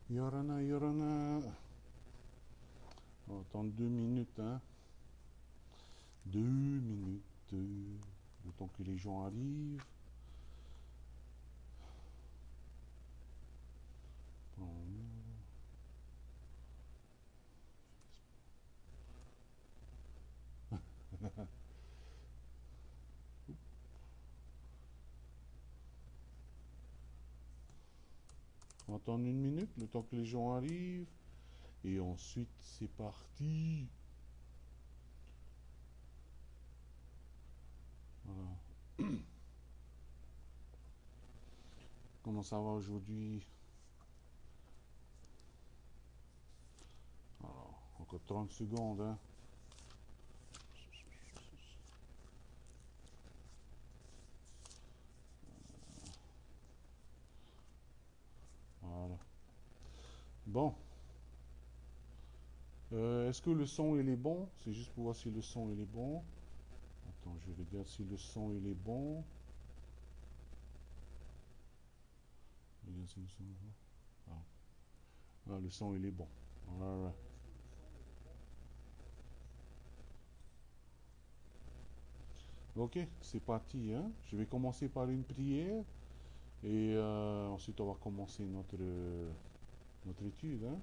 Yorana, Yorana. On va attendre 2 minutes, hein. 2 minutes. Le temps que les gens arrivent. On va attendre 1 minute, le temps que les gens arrivent. Et ensuite, c'est parti. Voilà. Comment ça va aujourd'hui? Alors, encore 30 secondes, hein. Voilà. Bon. Est-ce que le son il est bon? C'est juste pour voir si le son il est bon. Attends, je regarde si le son il est bon. Regarde si le son est bon. Ah, le son il est bon. Voilà. Ok, c'est parti, hein. Je vais commencer par une prière et ensuite on va commencer notre étude, hein.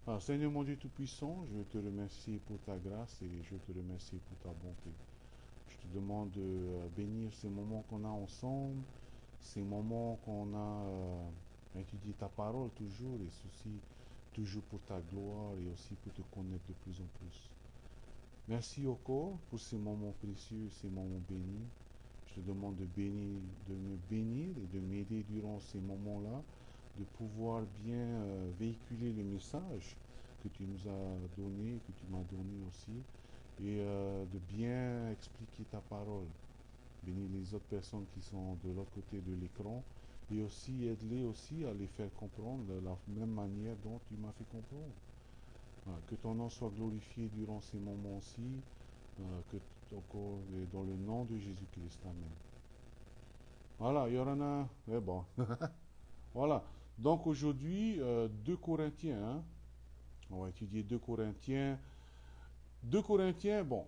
Alors, Seigneur mon Dieu Tout-Puissant, je te remercie pour ta grâce et je te remercie pour ta bonté. Je te demande de bénir ces moments qu'on a ensemble, ces moments qu'on a étudié ta parole toujours et ceci toujours pour ta gloire et aussi pour te connaître de plus en plus. Merci encore pour ces moments précieux, ces moments bénis. Je te demande de me bénir et de m'aider durant ces moments-là, de pouvoir bien véhiculer le message que tu nous as donné, que tu m'as donné aussi, et de bien expliquer ta parole. Bénis les autres personnes qui sont de l'autre côté de l'écran et aussi aide-les aussi à les faire comprendre de la même manière dont tu m'as fait comprendre. Voilà, que ton nom soit glorifié durant ces moments-ci, que encore dans le nom de Jésus-Christ. Amen. Voilà, il y en a. Mais bon. Voilà. Donc aujourd'hui, 2 Corinthiens, hein. On va étudier 2 Corinthiens. 2 Corinthiens, bon.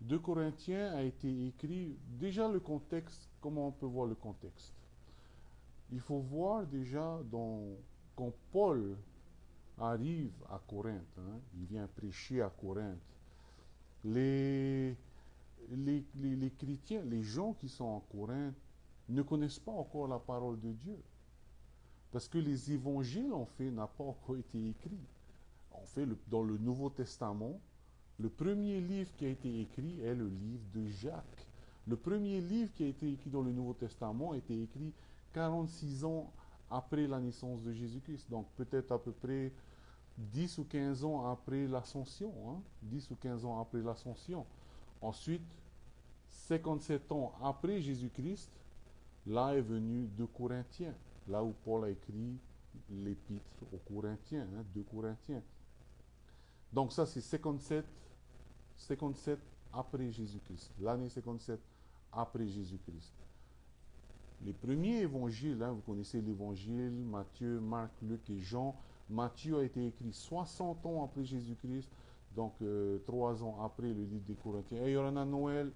2 Corinthiens a été écrit. Déjà le contexte, comment on peut voir le contexte? Il faut voir déjà quand Paul arrive à Corinthe, hein, il vient prêcher à Corinthe. Les, les chrétiens, les gens qui sont en Corinthe, ne connaissent pas encore la parole de Dieu. Parce que les évangiles, en fait, n'ont pas encore été écrits. En fait, dans le Nouveau Testament, le premier livre qui a été écrit est le livre de Jacques. Le premier livre qui a été écrit dans le Nouveau Testament a été écrit 46 ans après la naissance de Jésus-Christ. Donc peut-être à peu près 10 ou 15 ans après l'ascension. Hein? 10 ou 15 ans après l'ascension. Ensuite, 57 ans après Jésus-Christ, là est venu 2 Corinthiens. Là où Paul a écrit l'épître aux Corinthiens, hein, 2 Corinthiens. Donc ça c'est 57 après Jésus-Christ. L'année 57 après Jésus-Christ. Les premiers évangiles, hein, vous connaissez l'évangile, Matthieu, Marc, Luc et Jean. Matthieu a été écrit 60 ans après Jésus-Christ, donc 3 ans après le livre des Corinthiens. Et il y en a Noël.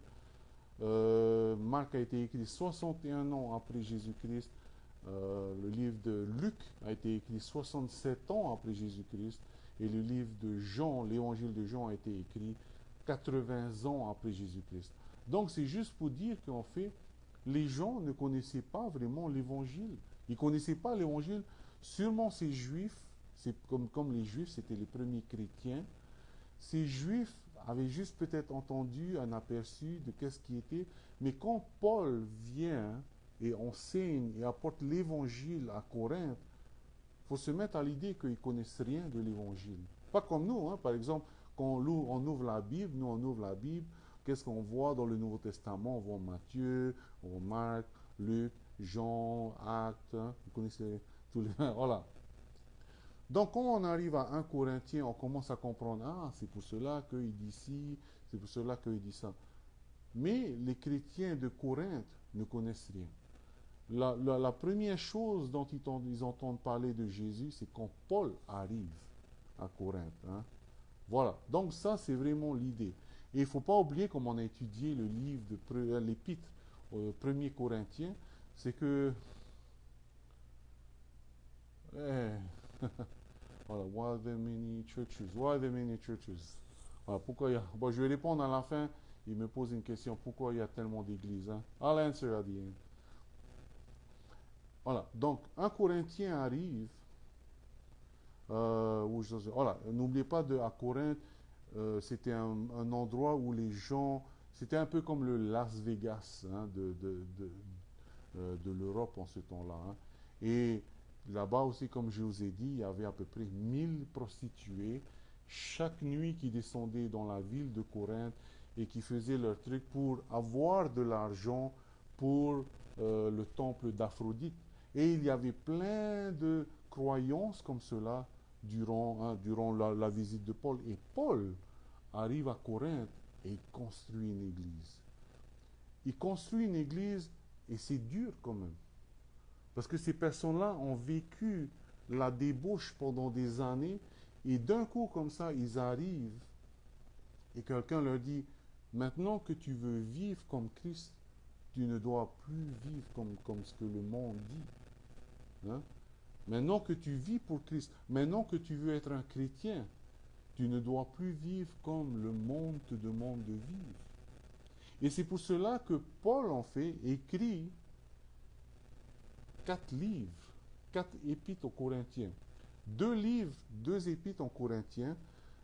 Marc a été écrit 61 ans après Jésus-Christ. Le livre de Luc a été écrit 67 ans après Jésus-Christ. Et le livre de Jean, l'évangile de Jean a été écrit 80 ans après Jésus-Christ. Donc c'est juste pour dire qu'en fait, les gens ne connaissaient pas vraiment l'évangile. Ils ne connaissaient pas l'évangile. Sûrement ces juifs, c'est comme les juifs, c'était les premiers chrétiens. Ces juifs avaient juste peut-être entendu un aperçu de qu'est-ce qui était. Mais quand Paul vient et enseigne et apporte l'évangile à Corinthe, il faut se mettre à l'idée qu'ils ne connaissent rien de l'évangile. Pas comme nous, hein. Par exemple, quand on ouvre la Bible, nous on ouvre la Bible, qu'est-ce qu'on voit dans le Nouveau Testament? On voit Matthieu, on voit Marc, Luc, Jean, Actes, hein. Vous connaissez tous les... Voilà. Donc quand on arrive à 1 Corinthiens, on commence à comprendre, ah, c'est pour cela qu'il dit ci, c'est pour cela qu'il dit ça. Mais les chrétiens de Corinthe ne connaissent rien. la première chose dont ils entendent parler de Jésus, c'est quand Paul arrive à Corinthe, hein. Voilà, donc ça c'est vraiment l'idée. Et il ne faut pas oublier, comme on a étudié le livre de l'épître au 1er Corinthiens, c'est que eh, voilà, why are there many churches? Why are there many churches? Voilà, pourquoi il y a... Bon, je vais répondre à la fin. Il me pose une question. Pourquoi il y a tellement d'églises, hein? I'll answer at the end. Voilà, donc un Corinthien arrive. Voilà, n'oubliez pas à Corinthe, c'était un endroit où les gens, c'était un peu comme le Las Vegas, hein, de l'Europe en ce temps-là, hein. Et là-bas aussi, comme je vous ai dit, il y avait à peu près 1000 prostituées chaque nuit qui descendaient dans la ville de Corinthe et qui faisaient leur truc pour avoir de l'argent pour le temple d'Aphrodite. Et il y avait plein de croyances comme cela durant la visite de Paul. Et Paul arrive à Corinthe et il construit une église. Il construit une église et c'est dur quand même. Parce que ces personnes-là ont vécu la débauche pendant des années et d'un coup comme ça, ils arrivent et quelqu'un leur dit, maintenant que tu veux vivre comme Christ, tu ne dois plus vivre comme ce que le monde dit, hein. Maintenant que tu vis pour Christ, maintenant que tu veux être un chrétien, tu ne dois plus vivre comme le monde te demande de vivre. Et c'est pour cela que Paul, en fait, écrit 4 livres, 4 épîtres aux Corinthiens. 2 livres, 2 épîtres aux Corinthiens,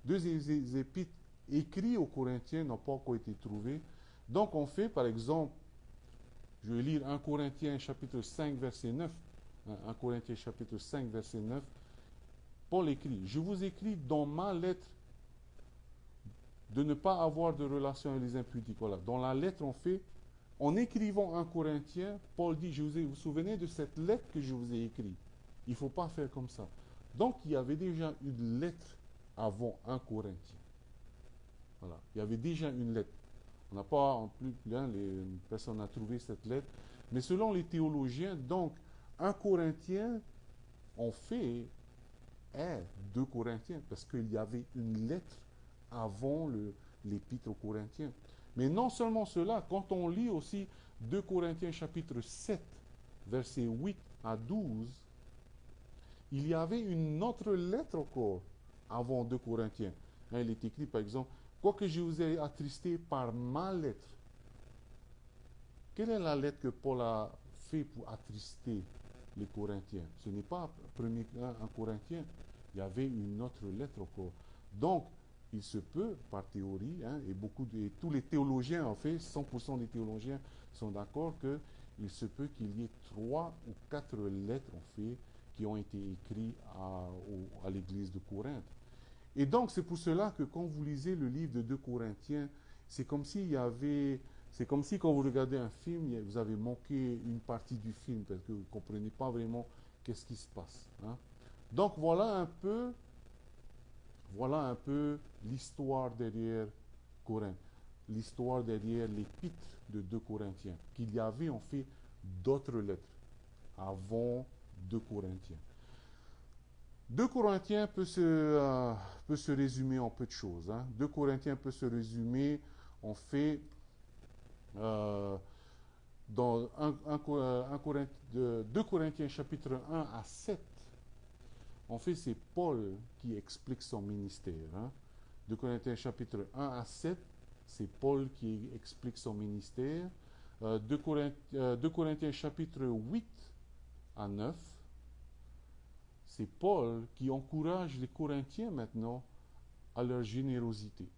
2 épîtres écrits aux Corinthiens n'ont pas encore été trouvés. Donc on fait, par exemple, je vais lire 1 Corinthiens chapitre 5, verset 9. 1 Corinthiens chapitre 5, verset 9. Paul écrit, je vous écris dans ma lettre de ne pas avoir de relation avec les impudiques. Voilà. Dans la lettre, on fait, en écrivant 1 Corinthiens, Paul dit, vous vous souvenez de cette lettre que je vous ai écrite? Il ne faut pas faire comme ça. Donc, il y avait déjà une lettre avant 1 Corinthiens. Voilà. Il y avait déjà une lettre. On n'a pas, en plus, personne n'a trouvé cette lettre. Mais selon les théologiens, donc, 1 Corinthien, en fait, est 2 Corinthiens, parce qu'il y avait une lettre avant l'épître aux Corinthiens. Mais non seulement cela, quand on lit aussi 2 Corinthiens chapitre 7, versets 8 à 12, il y avait une autre lettre encore avant 2 Corinthiens. Hein, il est écrit par exemple, quoique je vous ai attristé par ma lettre. Quelle est la lettre que Paul a fait pour attrister les Corinthiens? Ce n'est pas un Corinthien, il y avait une autre lettre encore. Donc, il se peut, par théorie, hein, et tous les théologiens, en fait, 100% des théologiens sont d'accord qu'il se peut qu'il y ait 3 ou 4 lettres, en fait, qui ont été écrites à l'église de Corinthe. Et donc, c'est pour cela que quand vous lisez le livre de 2 Corinthiens, c'est comme s'il y avait... C'est comme si quand vous regardez un film, vous avez manqué une partie du film parce que vous ne comprenez pas vraiment qu'est-ce qui se passe, hein. Donc voilà un peu l'histoire derrière Corinthe, l'histoire derrière l'épître de 2 Corinthiens, qu'il y avait en fait d'autres lettres avant 2 Corinthiens. 2 Corinthiens peut se résumer en peu de choses, hein. 2 Corinthiens peut se résumer en fait dans 2 Corinthiens chapitre 1 à 7. En fait, c'est Paul qui explique son ministère, hein. 2 Corinthiens chapitre 1 à 7, c'est Paul qui explique son ministère. 2 Corinthiens chapitre 8 à 9, c'est Paul qui encourage les Corinthiens maintenant à leur générosité.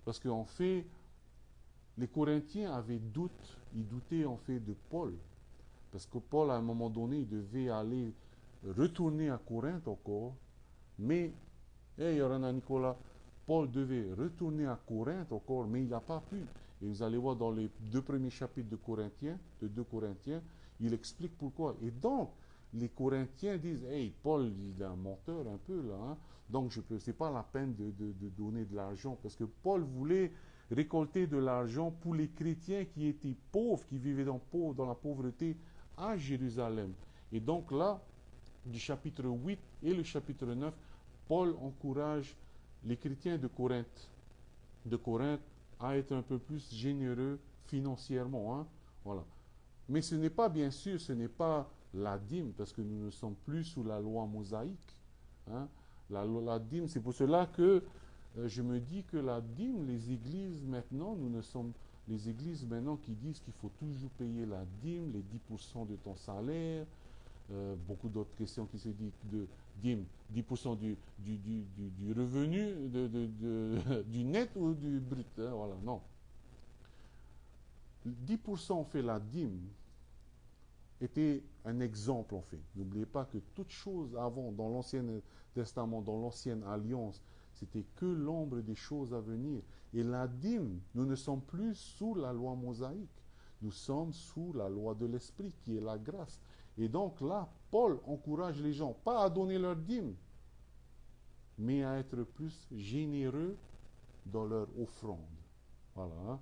Parce qu'en fait, les Corinthiens avaient doute, ils doutaient en fait de Paul. Parce que Paul, à un moment donné, il devait aller retourner à Corinthe encore. Mais, Yorana Nicolas, Paul devait retourner à Corinthe encore, mais il n'a pas pu. Et vous allez voir dans les 2 premiers chapitres de 2 Corinthiens, il explique pourquoi. Et donc, les Corinthiens disent, hey, Paul, il est un menteur un peu là, hein. Donc, ce n'est pas la peine de donner de l'argent. Parce que Paul voulait récolter de l'argent pour les chrétiens qui étaient pauvres, qui vivaient dans la pauvreté à Jérusalem. Et donc là, du chapitre 8 et le chapitre 9, Paul encourage les chrétiens de Corinthe à être un peu plus généreux financièrement. Hein. Voilà. Mais ce n'est pas, bien sûr, ce n'est pas la dîme, parce que nous ne sommes plus sous la loi mosaïque. Hein. La dîme, c'est pour cela que je me dis que la dîme, les églises maintenant, nous ne sommes les églises maintenant qui disent qu'il faut toujours payer la dîme, les 10% de ton salaire, beaucoup d'autres questions qui se disent de dîme, 10% du revenu, du net ou du brut. Hein, voilà, non. 10% on fait la dîme était un exemple en fait. N'oubliez pas que toute chose avant, dans l'Ancien Testament, dans l'Ancienne Alliance, c'était que l'ombre des choses à venir. Et la dîme, nous ne sommes plus sous la loi mosaïque. Nous sommes sous la loi de l'Esprit, qui est la grâce. Et donc là, Paul encourage les gens, pas à donner leur dîme, mais à être plus généreux dans leur offrande. Voilà. Hein.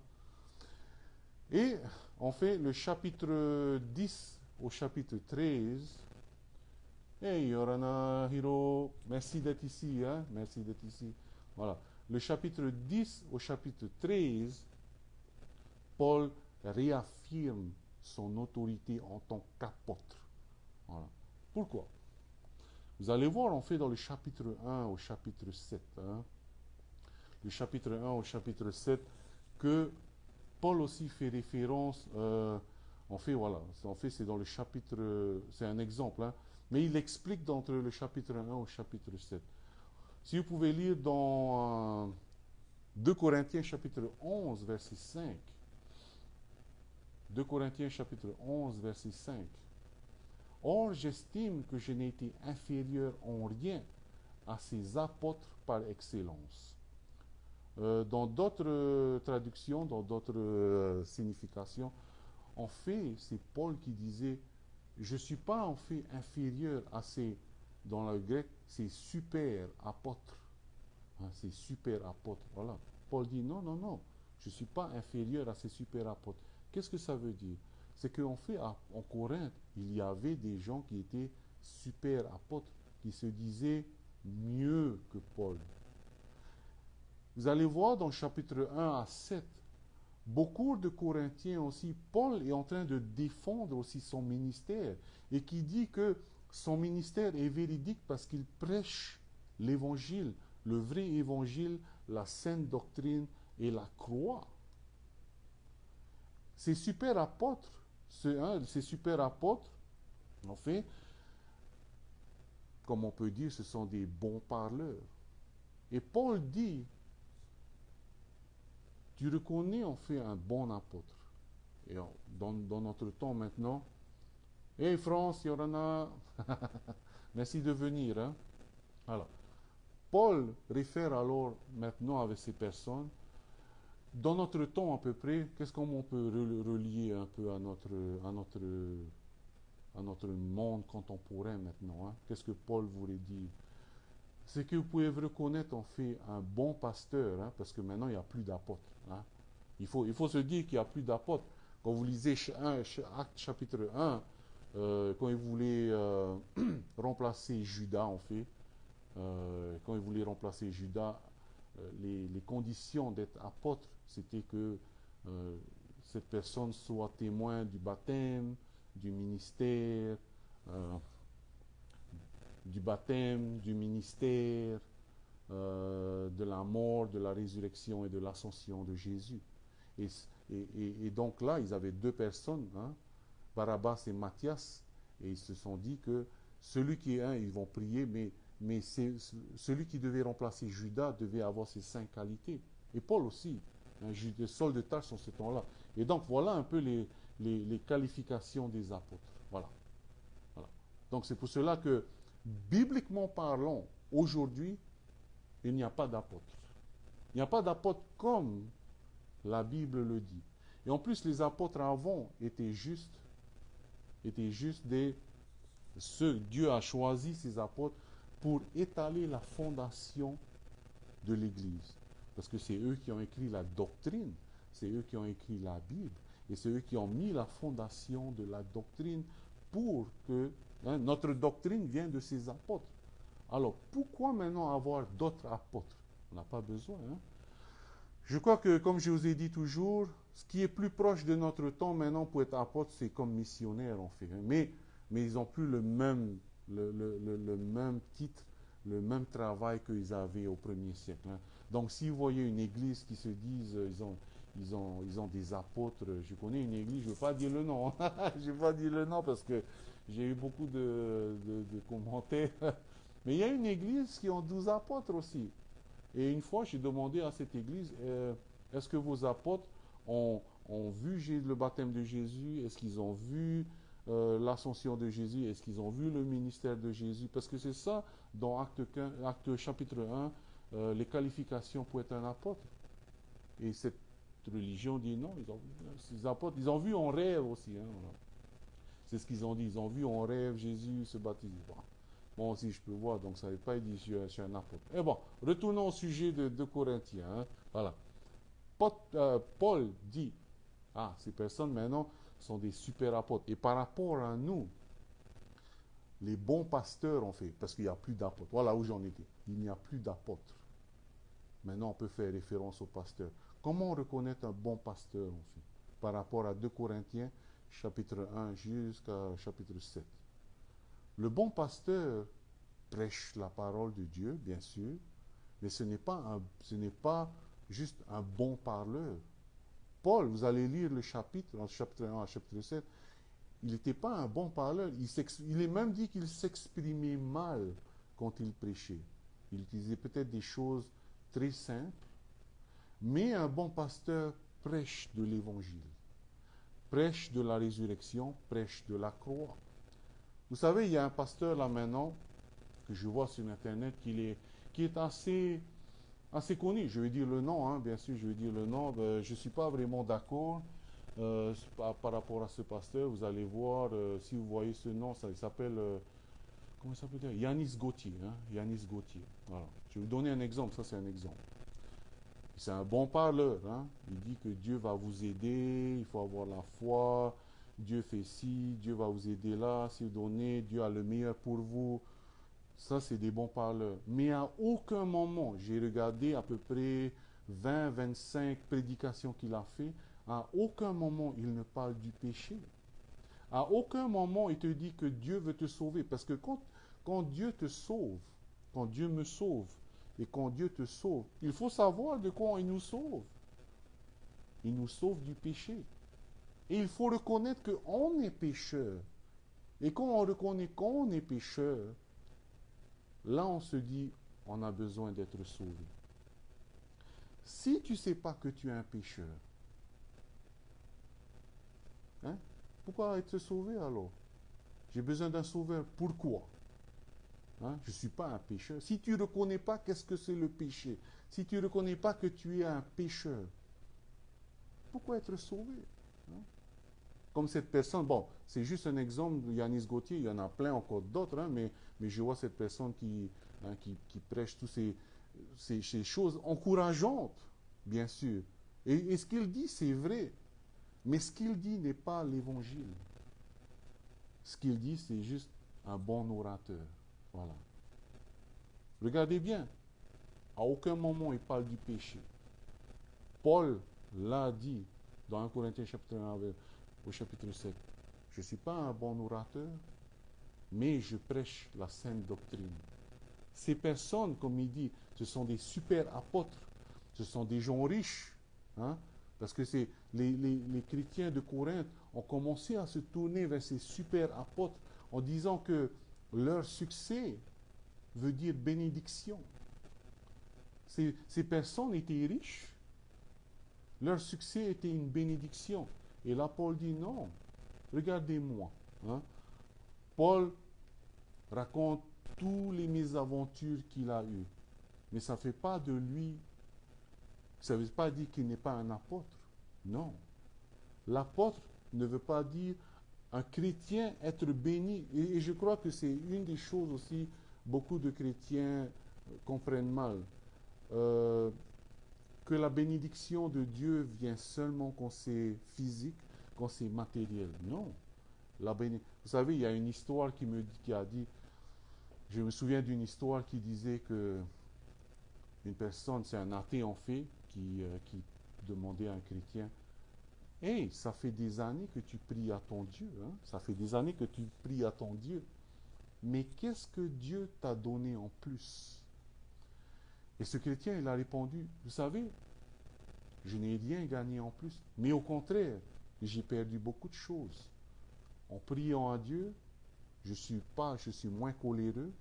Et on fait le chapitre 10 au chapitre 13. Hey, Yorana Hiro, merci d'être ici. Hein? Merci d'être ici. Voilà. Le chapitre 10 au chapitre 13, Paul réaffirme son autorité en tant qu'apôtre. Voilà. Pourquoi? Vous allez voir, on fait dans le chapitre 1 au chapitre 7. Hein? Le chapitre 1 au chapitre 7, que Paul aussi fait référence, en fait, voilà, en fait, c'est dans le chapitre, c'est un exemple, hein, mais il explique d'entre le chapitre 1 au chapitre 7. Si vous pouvez lire dans 2 Corinthiens chapitre 11, verset 5. 2 Corinthiens chapitre 11, verset 5. Or, j'estime que je n'ai été inférieur en rien à ces apôtres par excellence. Dans d'autres traductions, dans d'autres significations, en fait, c'est Paul qui disait, je ne suis pas en fait inférieur à ces, dans le grec, ces super apôtres. Hein, ces super apôtres. Voilà. Paul dit, non, non, non, je ne suis pas inférieur à ces super apôtres. Qu'est-ce que ça veut dire? C'est qu'en fait, en Corinthe, il y avait des gens qui étaient super apôtres, qui se disaient mieux que Paul. Vous allez voir dans le chapitre 1 à 7, beaucoup de Corinthiens aussi, Paul est en train de défendre aussi son ministère et qui dit que son ministère est véridique parce qu'il prêche l'évangile, le vrai évangile, la sainte doctrine et la croix. Ces super apôtres, en fait, comme on peut dire, ce sont des bons parleurs. Et Paul dit, tu reconnais en fait un bon apôtre. Et dans notre temps maintenant, hey France, Yorana, merci de venir. Hein? Alors, Paul réfère alors maintenant avec ces personnes. Dans notre temps à peu près, qu'est-ce qu'on peut relier un peu à notre monde contemporain maintenant? Hein? Qu'est-ce que Paul voulait dire? C'est que vous pouvez reconnaître en fait un bon pasteur, hein, parce que maintenant il n'y a plus d'apôtres. Hein. Il faut se dire qu'il n'y a plus d'apôtres. Quand vous lisez Actes chapitre 1, quand il voulait remplacer Judas, en fait, quand il voulait remplacer Judas, les conditions d'être apôtre, c'était que cette personne soit témoin du baptême, du ministère, du ministère, de la mort, de la résurrection et de l'ascension de Jésus. Et donc là, ils avaient deux personnes, hein, Barabbas et Matthias, et ils se sont dit que celui qui est un, ils vont prier, mais celui qui devait remplacer Judas devait avoir ces 5 qualités. Et Paul aussi, hein, Saul de Tarse en ce temps-là. Et donc voilà un peu les qualifications des apôtres. Voilà. Voilà. Donc c'est pour cela que, bibliquement parlant, aujourd'hui, il n'y a pas d'apôtre. Il n'y a pas d'apôtre comme la Bible le dit. Et en plus, les apôtres avant étaient juste Dieu a choisi ces apôtres pour étaler la fondation de l'Église. Parce que c'est eux qui ont écrit la doctrine, c'est eux qui ont écrit la Bible. Et c'est eux qui ont mis la fondation de la doctrine pour que notre doctrine vient de ces apôtres. Alors, pourquoi maintenant avoir d'autres apôtres? On n'a pas besoin. Je crois que, comme je vous ai dit toujours, ce qui est plus proche de notre temps maintenant pour être apôtre, c'est comme missionnaire, on fait. Mais ils n'ont plus le même titre, le même travail qu'ils avaient au premier siècle. Donc, si vous voyez une église qui se disent, ils ont des apôtres, je connais une église, je ne veux pas dire le nom, je ne veux pas dire le nom parce que j'ai eu beaucoup de commentaires. Mais il y a une église qui ont 12 apôtres aussi. Et une fois, j'ai demandé à cette église, est-ce que vos apôtres ont vu le baptême de Jésus? Est-ce qu'ils ont vu l'ascension de Jésus? Est-ce qu'ils ont vu le ministère de Jésus? Parce que c'est ça, dans Acte chapitre 1, les qualifications pour être un apôtre. Et cette religion dit non, ces apôtres, ils ont vu en rêve aussi. Voilà. C'est ce qu'ils ont dit, ils ont vu en rêve Jésus se baptiser. Bon, si je peux voir, donc ça ne veut pas dire que je suis un apôtre. Et bon, retournons au sujet de Corinthiens. Voilà. Paul dit, ces personnes maintenant sont des super apôtres. Et par rapport à nous, les bons pasteurs ont fait, parce qu'il n'y a plus d'apôtres. Voilà où j'en étais. Il n'y a plus d'apôtres. Maintenant, on peut faire référence au pasteur. Comment reconnaître un bon pasteur, en fait, par rapport à 2 Corinthiens, chapitre 1 jusqu'à chapitre 7. Le bon pasteur prêche la parole de Dieu, bien sûr, mais ce n'est pas juste un bon parleur. Paul, vous allez lire le chapitre, en chapitre 1 à chapitre 7, il n'était pas un bon parleur. Il est même dit qu'il s'exprimait mal quand il prêchait. Il utilisait peut-être des choses très simples, mais un bon pasteur prêche de l'évangile, prêche de la résurrection, prêche de la croix. Vous savez, il y a un pasteur là maintenant, que je vois sur Internet, qui est assez connu. Je vais dire le nom, bien sûr, je vais dire le nom. Je ne suis pas vraiment d'accord par rapport à ce pasteur. Vous allez voir, si vous voyez ce nom, il s'appelle, comment il s'appelle? Yanis Gauthier. Yanis Gauthier. Voilà. Je vais vous donner un exemple, ça c'est un exemple. C'est un bon parleur. Il dit que Dieu va vous aider, il faut avoir la foi, Dieu fait ci, Dieu va vous aider là, si vous donnez, Dieu a le meilleur pour vous. Ça, c'est des bons parleurs. Mais à aucun moment, j'ai regardé à peu près 20-25 prédications qu'il a fait, à aucun moment il ne parle du péché. À aucun moment il te dit que Dieu veut te sauver. Parce que quand Dieu te sauve, quand Dieu me sauve, et quand Dieu te sauve, il faut savoir de quoi il nous sauve. Il nous sauve du péché. Et il faut reconnaître qu'on est pécheur. Et quand on reconnaît qu'on est pécheur, là on se dit, on a besoin d'être sauvé. Si tu ne sais pas que tu es un pécheur, pourquoi être sauvé alors? J'ai besoin d'un sauveur. Pourquoi? Je ne suis pas un pécheur. Si tu ne reconnais pas qu'est-ce que c'est le péché, si tu ne reconnais pas que tu es un pécheur, pourquoi être sauvé? Comme cette personne, bon, c'est juste un exemple de Yanis Gauthier, il y en a plein encore d'autres, mais je vois cette personne qui prêche toutes ces choses encourageantes, bien sûr. Et ce qu'il dit, c'est vrai. Mais ce qu'il dit n'est pas l'évangile. Ce qu'il dit, c'est juste un bon orateur. Voilà. Regardez bien. À aucun moment il parle du péché. Paul l'a dit dans 1 Corinthiens chapitre 1 au chapitre 7. Je ne suis pas un bon orateur, mais je prêche la sainte doctrine. Ces personnes, comme il dit, ce sont des super apôtres. Ce sont des gens riches. Parce que les chrétiens de Corinthe ont commencé à se tourner vers ces super apôtres en disant que leur succès veut dire bénédiction. Ces personnes étaient riches. Leur succès était une bénédiction. Et là, Paul dit non. Regardez-moi. Paul raconte toutes les mésaventures qu'il a eues. Mais ça ne fait pas de lui, ça ne veut pas dire qu'il n'est pas un apôtre. Non. L'apôtre ne veut pas dire un chrétien être béni. Et je crois que c'est une des choses aussi, beaucoup de chrétiens comprennent mal. Que la bénédiction de Dieu vient seulement quand c'est physique, quand c'est matériel. Non. Vous savez, il y a une histoire qui a dit, je me souviens d'une histoire qui disait que une personne, c'est un athée en fait, qui demandait à un chrétien, hey, ça fait des années que tu pries à ton Dieu, hein? Ça fait des années que tu pries à ton Dieu. Mais qu'est-ce que Dieu t'a donné en plus? Et ce chrétien, il a répondu, vous savez, je n'ai rien gagné en plus, mais au contraire, j'ai perdu beaucoup de choses. En priant à Dieu, je suis moins coléreux,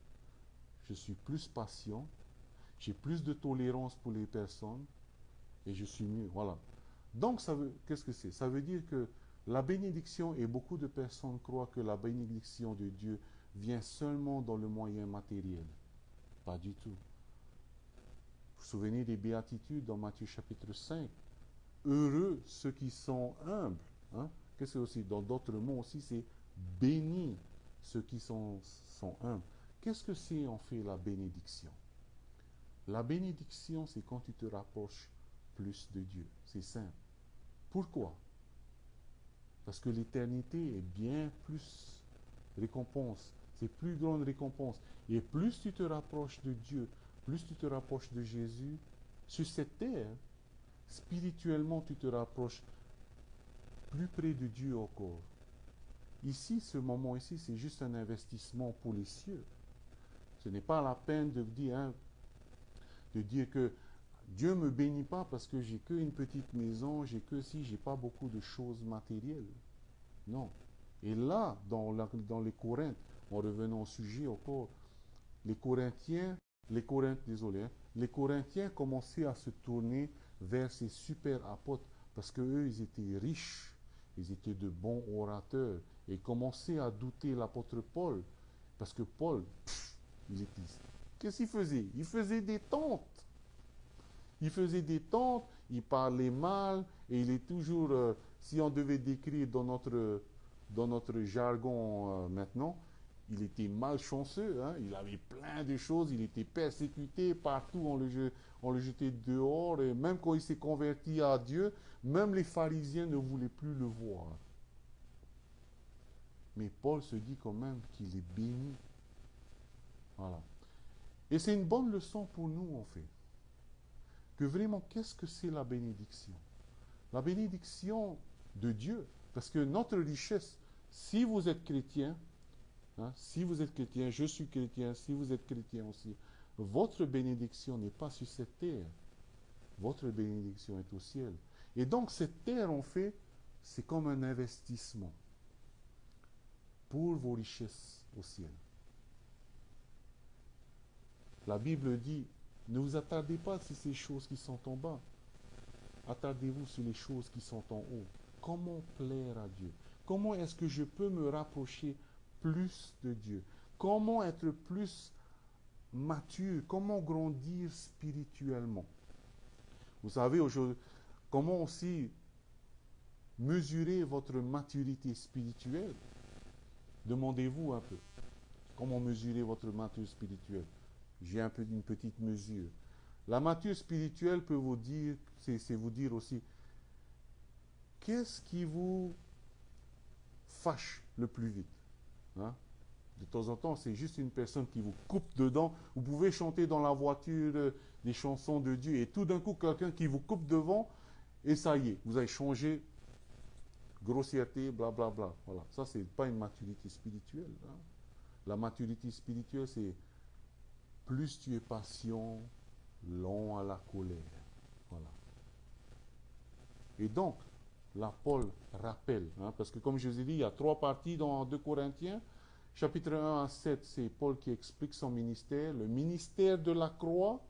je suis plus patient, j'ai plus de tolérance pour les personnes et je suis mieux. Voilà. Donc, qu'est-ce que c'est? Ça veut dire que la bénédiction, et beaucoup de personnes croient que la bénédiction de Dieu vient seulement dans le moyen matériel. Pas du tout. Vous vous souvenez des béatitudes dans Matthieu chapitre 5? Heureux ceux qui sont humbles. Hein? Qu'est-ce que c'est aussi? Dans d'autres mots aussi, c'est bénis ceux qui sont humbles. Qu'est-ce que c'est en fait la bénédiction? La bénédiction, c'est quand tu te rapproches plus de Dieu. C'est simple. Pourquoi? Parce que l'éternité est bien plus récompense. C'est plus grande récompense. Et plus tu te rapproches de Dieu, plus tu te rapproches de Jésus, sur cette terre, spirituellement, tu te rapproches plus près de Dieu encore. Ici, ce moment ici, c'est juste un investissement pour les cieux. Ce n'est pas la peine de dire que Dieu ne me bénit pas parce que j'ai qu'une petite maison, j'ai que si, j'ai pas beaucoup de choses matérielles. Non. Et là, dans les Corinthes, en revenant au sujet encore, les Corinthiens, désolé, hein, les Corinthiens commençaient à se tourner vers ces super apôtres parce qu'eux, ils étaient riches, ils étaient de bons orateurs et ils commençaient à douter l'apôtre Paul parce que Paul, qu'est-ce qu'il faisait? Il faisait des tentes. Il faisait des tentes, il parlait mal, et il est toujours, si on devait décrire dans notre jargon maintenant, il était malchanceux, hein, il avait plein de choses, il était persécuté partout, on le jetait dehors, et même quand il s'est converti à Dieu, même les pharisiens ne voulaient plus le voir. Mais Paul se dit quand même qu'il est béni. Voilà. Et c'est une bonne leçon pour nous, en fait. Que vraiment, qu'est-ce que c'est la bénédiction? La bénédiction de Dieu. Parce que notre richesse, si vous êtes chrétien, hein, si vous êtes chrétien, je suis chrétien, si vous êtes chrétien aussi, votre bénédiction n'est pas sur cette terre. Votre bénédiction est au ciel. Et donc, cette terre, en fait, c'est comme un investissement pour vos richesses au ciel. La Bible dit, ne vous attardez pas sur ces choses qui sont en bas. Attardez-vous sur les choses qui sont en haut. Comment plaire à Dieu? Comment est-ce que je peux me rapprocher plus de Dieu? Comment être plus mature? Comment grandir spirituellement? Vous savez, aujourd'hui, comment aussi mesurer votre maturité spirituelle? Demandez-vous un peu. Comment mesurer votre maturité spirituelle? J'ai une petite mesure. La maturité spirituelle peut vous dire, c'est vous dire aussi, qu'est-ce qui vous fâche le plus vite? Hein? De temps en temps, c'est juste une personne qui vous coupe dedans. Vous pouvez chanter dans la voiture des chansons de Dieu et tout d'un coup, quelqu'un qui vous coupe devant et ça y est, vous avez changé, grossièreté, blablabla. Bla, bla. Voilà, ça, c'est pas une maturité spirituelle. Hein? La maturité spirituelle, c'est plus tu es patient, long à la colère. Voilà. Et donc, là, Paul rappelle, hein, parce que comme je vous ai dit, il y a 3 parties dans 2 Corinthiens. Chapitre 1 à 7, c'est Paul qui explique son ministère, le ministère de la croix,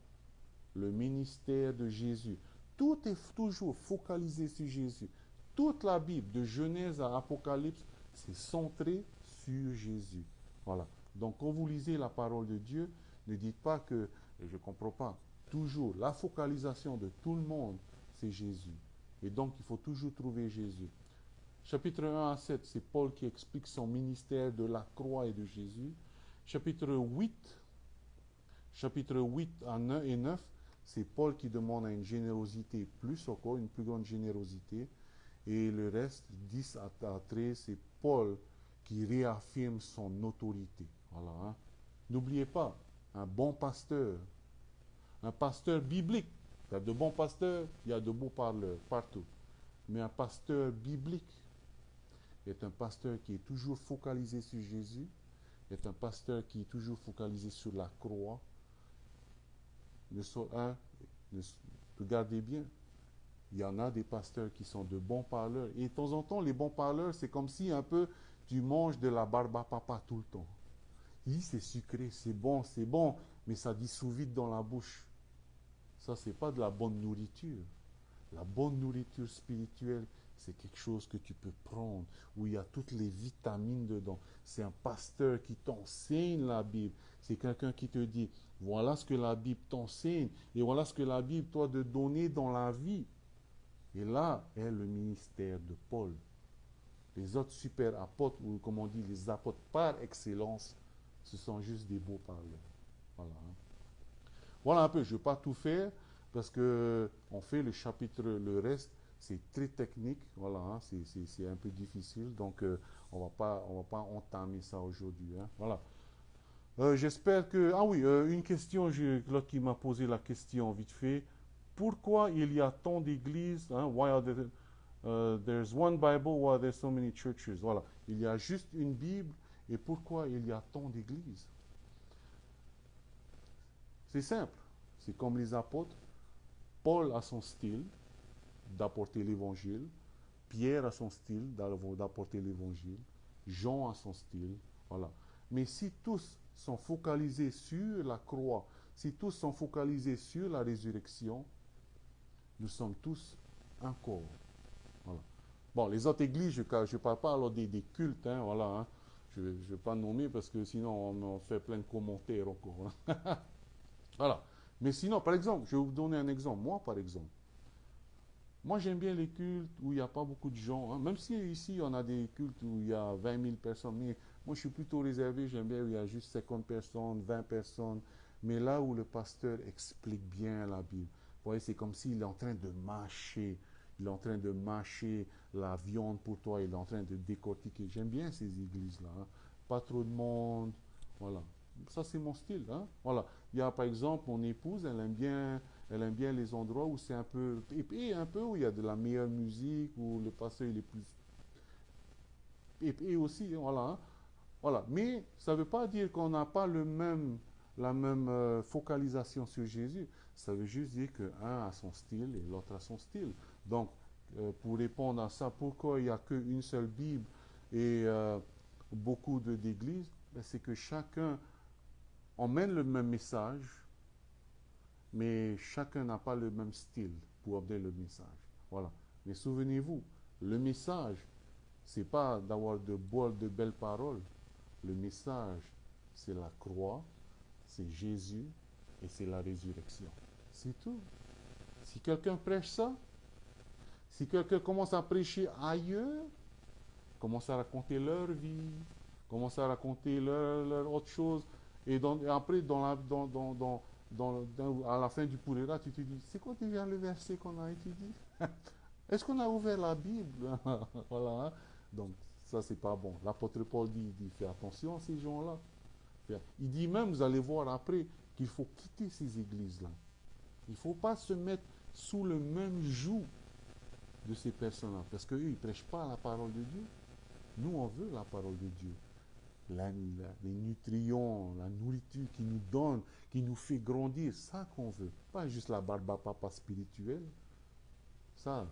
le ministère de Jésus. Tout est toujours focalisé sur Jésus. Toute la Bible, de Genèse à Apocalypse, c'est centré sur Jésus. Voilà. Donc, quand vous lisez la parole de Dieu, ne dites pas que, je ne comprends pas, toujours, la focalisation de tout le monde, c'est Jésus. Et donc, il faut toujours trouver Jésus. Chapitre 1 à 7, c'est Paul qui explique son ministère de la croix et de Jésus. Chapitre 8 à 9 et 9, c'est Paul qui demande à une générosité plus encore, une plus grande générosité. Et le reste, 10 à 13, c'est Paul qui réaffirme son autorité. Voilà. Hein. N'oubliez pas, un bon pasteur, un pasteur biblique, il y a de bons pasteurs, il y a de beaux parleurs partout. Mais un pasteur biblique est un pasteur qui est toujours focalisé sur Jésus, est un pasteur qui est toujours focalisé sur la croix. Regardez bien, il y en a des pasteurs qui sont de bons parleurs. Et de temps en temps, les bons parleurs, c'est comme si un peu tu manges de la barbe à papa tout le temps. Oui, c'est sucré, c'est bon, mais ça dissout vite dans la bouche. Ça, c'est pas de la bonne nourriture. La bonne nourriture spirituelle, c'est quelque chose que tu peux prendre, où il y a toutes les vitamines dedans. C'est un pasteur qui t'enseigne la Bible. C'est quelqu'un qui te dit, voilà ce que la Bible t'enseigne, et voilà ce que la Bible doit te donner dans la vie. Et là est le ministère de Paul. Les autres super apôtres, ou comme on dit, les apôtres par excellence, ce sont juste des beaux parleurs. Voilà. Hein. Voilà un peu, je ne vais pas tout faire, parce que on fait le chapitre, le reste, c'est très technique, voilà, hein, c'est un peu difficile, donc on va pas entamer ça aujourd'hui. Hein, voilà. J'espère que... Ah oui, une question, là qui m'a posé la question vite fait. Pourquoi il y a tant d'églises? Hein, why are there, there's one Bible, why are there so many churches? Voilà, il y a juste une Bible, et pourquoi il y a tant d'églises? C'est simple, c'est comme les apôtres. Paul a son style d'apporter l'évangile, Pierre a son style d'apporter l'évangile, Jean a son style, voilà. Mais si tous sont focalisés sur la croix, si tous sont focalisés sur la résurrection, nous sommes tous un corps. Voilà. Bon, les autres églises, je ne parle pas alors des cultes, hein, voilà. Hein. Je ne vais pas nommer parce que sinon on fait plein de commentaires encore. Hein. Voilà. Mais sinon, par exemple, je vais vous donner un exemple. Moi, par exemple, moi, j'aime bien les cultes où il n'y a pas beaucoup de gens. Hein. Même si ici, on a des cultes où il y a 20 000 personnes. Mais moi, je suis plutôt réservé. J'aime bien où il y a juste 50 personnes, 20 personnes. Mais là où le pasteur explique bien la Bible. Vous voyez, c'est comme s'il est en train de mâcher. Il est en train de mâcher la viande pour toi. Il est en train de décortiquer. J'aime bien ces églises-là. Hein. Pas trop de monde. Voilà. Ça, c'est mon style. Hein. Voilà. Il y a, par exemple, mon épouse, elle aime bien les endroits où c'est un peu... Et un peu où il y a de la meilleure musique, où le pasteur il est plus... Et aussi, voilà. Hein. Voilà. Mais ça ne veut pas dire qu'on n'a pas la même focalisation sur Jésus. Ça veut juste dire qu'un a son style et l'autre a son style. Donc, pour répondre à ça, pourquoi il n'y a qu'une seule Bible et beaucoup d'églises, ben, c'est que chacun emmène le même message, mais chacun n'a pas le même style pour amener le message. Voilà. Mais souvenez-vous, le message, c'est pas d'avoir de belles paroles. Le message, c'est la croix, c'est Jésus et c'est la résurrection. C'est tout. Si quelqu'un prêche ça, si quelqu'un commence à prêcher ailleurs, commence à raconter leur vie, commence à raconter leur autre chose, et après, à la fin du pourra, tu te dis, c'est quoi déjà le verset qu'on a étudié? Est-ce qu'on a ouvert la Bible? Voilà. Hein. Donc, ça, c'est pas bon. L'apôtre Paul dit, fais attention à ces gens-là. Il dit même, vous allez voir après, qu'il faut quitter ces églises-là. Il ne faut pas se mettre sous le même joug de ces personnes-là. Parce qu'eux, ils ne prêchent pas la parole de Dieu. Nous, on veut la parole de Dieu. Les nutriments, la nourriture qui nous donne, qui nous fait grandir, ça qu'on veut. Pas juste la barbe à papa spirituelle. Ça,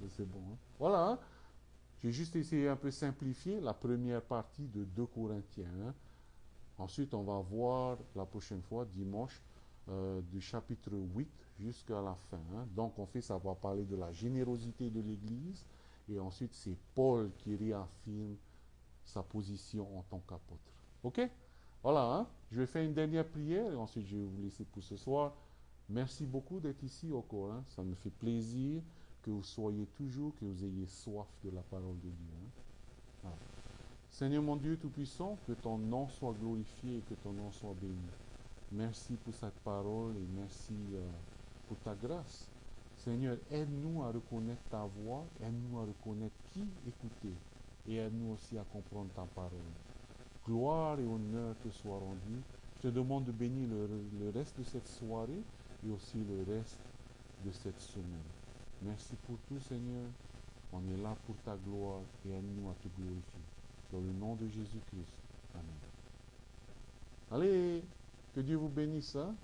c'est bon. Hein. Voilà. Hein. J'ai juste essayé un peu simplifier la première partie de 2 Corinthiens. Hein. Ensuite, on va voir la prochaine fois, dimanche, du chapitre 8 jusqu'à la fin. Hein. Donc, on fait, ça va parler de la générosité de l'Église. Et ensuite, c'est Paul qui réaffirme sa position en tant qu'apôtre. OK? Voilà. Hein. Je vais faire une dernière prière et ensuite, je vais vous laisser pour ce soir. Merci beaucoup d'être ici au Coran. Ça me fait plaisir que vous soyez toujours, que vous ayez soif de la parole de Dieu. Hein. Voilà. Seigneur mon Dieu Tout-Puissant, que ton nom soit glorifié et que ton nom soit béni. Merci pour cette parole et merci pour ta grâce. Seigneur, aide-nous à reconnaître ta voix, aide-nous à reconnaître qui écouter et aide-nous aussi à comprendre ta parole. Gloire et honneur te soient rendus. Je te demande de bénir le reste de cette soirée et aussi le reste de cette semaine. Merci pour tout, Seigneur. On est là pour ta gloire et aide-nous à te glorifier. Dans le nom de Jésus-Christ. Amen. Allez, que Dieu vous bénisse. Hein?